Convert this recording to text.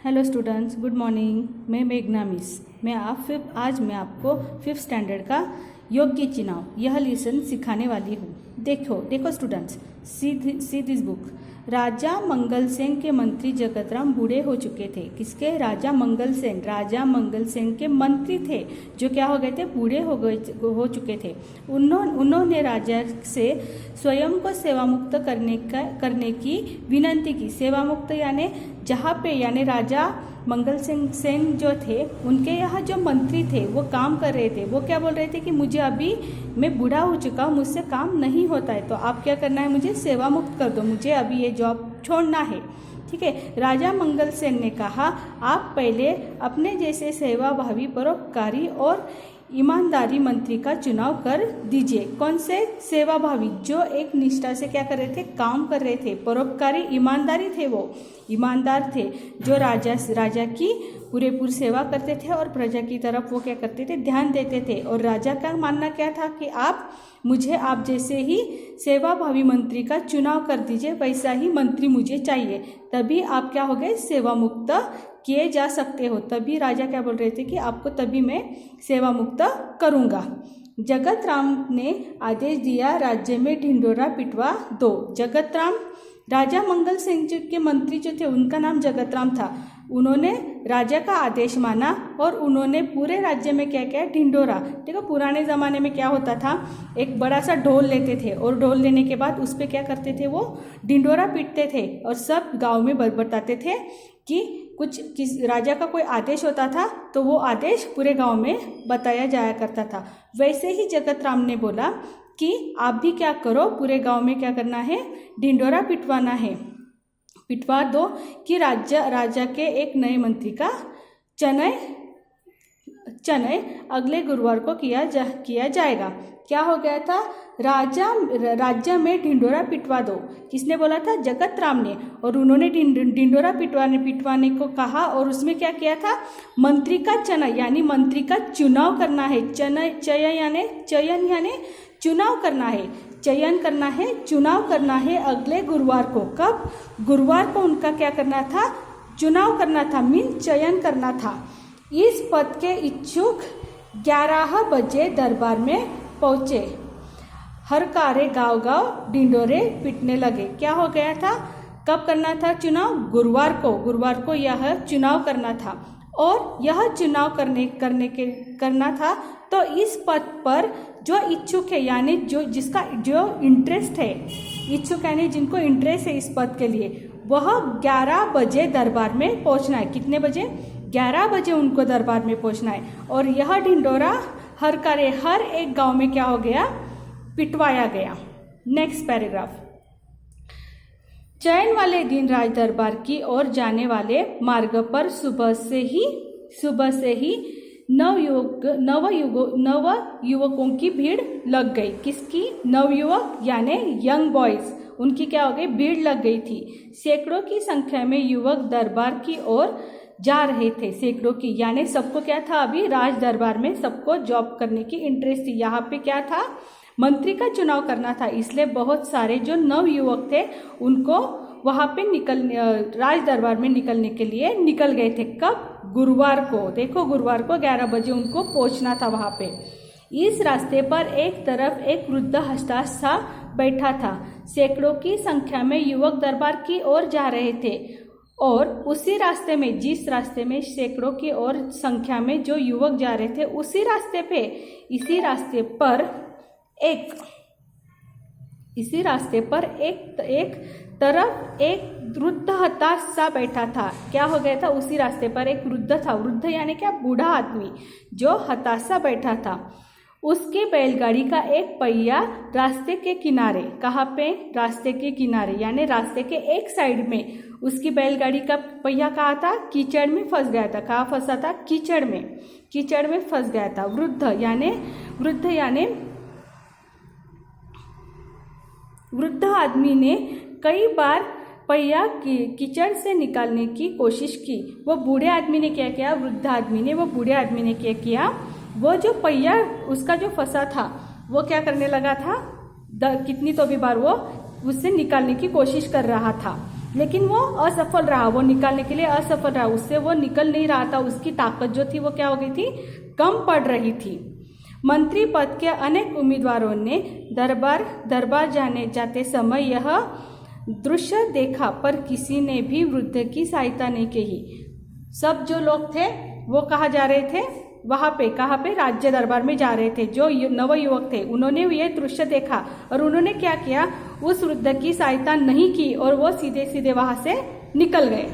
Hello students, good morning. मैं मेघना miss. आज मैं आपको 5th स्टैंडर्ड का योग्य चुनाव यह लेसन सिखाने वाली हूँ। देखो स्टूडेंट्स, सी दिस बुक। राजा मंगल सेन के मंत्री जगतराम बूढ़े हो चुके थे। किसके? राजा मंगल सेन के मंत्री थे, जो क्या हो गए थे? बूढ़े हो चुके थे। उन्होंने राजा से स्वयं को सेवा मुक्त करने की विनती की। सेवा मुक्त यानी जहाँ पे, यानी राजा मंगल सेन जो थे, उनके यहाँ जो मंत्री थे वो काम कर रहे थे। वो क्या बोल रहे थे कि मुझे अभी, मैं बूढ़ा हो चुका हूँ, मुझसे काम नहीं होता है, तो आप क्या करना है, मुझे सेवा मुक्त कर दो, मुझे अभी ये जॉब छोड़ना है। ठीक है। राजा मंगल सेन ने कहा, आप पहले अपने जैसे सेवाभावी, परोपकारी और ईमानदारी मंत्री का चुनाव कर दीजिए। कौन से? सेवाभावी, जो एक निष्ठा से क्या कर रहे थे? काम कर रहे थे। परोपकारी, ईमानदारी थे, वो ईमानदार थे, जो राजा की पूरेपूर सेवा करते थे और प्रजा की तरफ वो क्या करते थे? ध्यान देते थे। और राजा का मानना क्या था कि आप जैसे ही सेवाभावी मंत्री का चुनाव कर दीजिए, वैसा ही मंत्री मुझे चाहिए, तभी आप क्या हो गए? सेवा मुक्त किए जा सकते हो। तभी राजा क्या बोल रहे थे कि आपको तभी मैं सेवा मुक्त करूँगा। जगत राम ने आदेश दिया, राज्य में ढिंढोरा पिटवा दो। जगत राम, राजा मंगल सेन के मंत्री जो थे, उनका नाम जगत राम था। उन्होंने राजा का आदेश माना और उन्होंने पूरे राज्य में क्या किया? ढिंढोरा। देखो, पुराने ज़माने में क्या होता था, एक बड़ा सा ढोल लेते थे और ढोल लेने के बाद उस पर क्या करते थे? वो ढिंढोरा पीटते थे और सब गांव में बताते थे कि किस राजा का कोई आदेश होता था तो वो आदेश पूरे गांव में बताया जाया करता था। वैसे ही जगत राम ने बोला कि आप भी क्या करो, पूरे गांव में क्या करना है? ढिंढोरा पिटवाना है, पिटवा दो कि राजा के एक नए मंत्री का चयन अगले गुरुवार को किया जाएगा। क्या हो गया था? राज्य में ढिंढोरा पिटवा दो। किसने बोला था? जगत राम ने। और उन्होंने ढिंढोरा पिटवाने को कहा और उसमें क्या किया था? मंत्री का चयन, यानी मंत्री का चुनाव करना है। चयन यानी चुनाव करना है, चुनाव करना है अगले गुरुवार को। कब? गुरुवार को उनका क्या करना था? चुनाव करना था, मीन चयन करना था। इस पद के इच्छुक 11 बजे दरबार में पहुंचे। हर कार्य गांव ढिंढोरे पीटने लगे। क्या हो गया था? कब करना था चुनाव? गुरुवार को यह चुनाव करना था। और यह चुनाव करना था, तो इस पद पर जो इच्छुक है, यानी जो इंटरेस्ट है, इच्छुक यानी जिनको इंटरेस्ट है इस पद के लिए, वह 11 बजे दरबार में पहुंचना है। कितने बजे? 11 बजे उनको दरबार में पहुंचना है। और यह ढिंढोरा हर एक गांव में क्या हो गया? पिटवाया गया। Next paragraph. चयन वाले दिन राज दरबार की ओर जाने वाले मार्ग पर सुबह से ही नव युवकों की भीड़ लग गई। किसकी? नवयुवक यानी यंग बॉयज, उनकी क्या हो गई? भीड़ लग गई थी। सैकड़ों की संख्या में युवक दरबार की ओर जा रहे थे। सैकड़ों की यानी सबको क्या था? अभी राज दरबार में सबको जॉब करने की इंटरेस्ट थी। यहाँ पे क्या था? मंत्री का चुनाव करना था, इसलिए बहुत सारे जो नव युवक थे उनको वहाँ पे राज दरबार में निकलने के लिए निकल गए थे। कब? गुरुवार को। देखो, गुरुवार को 11 बजे उनको पहुँचना था वहाँ पे। इस रास्ते पर एक तरफ एक वृद्ध हताश सा बैठा था। सैकड़ों की संख्या में युवक दरबार की ओर जा रहे थे और उसी रास्ते में, जिस रास्ते में सैकड़ों की ओर संख्या में जो युवक जा रहे थे, इसी रास्ते पर एक तरफ एक वृद्ध हताश सा बैठा था। क्या हो गया था? उसी रास्ते पर एक वृद्ध था। वृद्ध यानी क्या? बूढ़ा आदमी, जो हताश सा बैठा था। उसके बैलगाड़ी का एक पहिया रास्ते के किनारे। कहाँ पे? रास्ते के किनारे, यानी रास्ते के एक साइड में उसकी बैलगाड़ी का पहिया कहाँ था? कीचड़ में फंस गया था। कहाँ फंसा था? कीचड़ में फंस गया था। वृद्ध आदमी ने कई बार पहिया कीचड़ से निकालने की कोशिश की। वो बूढ़े आदमी ने क्या किया? वृद्ध आदमी ने, वो बूढ़े आदमी ने क्या किया? वो जो पहिया उसका जो फंसा था, वो क्या करने लगा था? कितनी तो भी बार वो उससे निकालने की कोशिश कर रहा था। लेकिन वो असफल रहा, वो निकालने के लिए असफल रहा, उससे वो निकल नहीं रहा था, उसकी ताकत जो थी वो क्या हो गई थी, कम पड़ रही थी। मंत्री पद के अनेक उम्मीदवारों ने दरबार जाते समय यह दृश्य देखा, पर किसी ने भी वृद्ध की सहायता नहीं की। सब जो लोग थे वो कहाँ जा रहे थे, वहाँ पे, कहाँ पे, राज्य दरबार में जा रहे थे। जो नवयुवक थे उन्होंने ये दृश्य देखा और उन्होंने क्या किया, उस वृद्ध की सहायता नहीं की और वो सीधे सीधे वहाँ से निकल गए।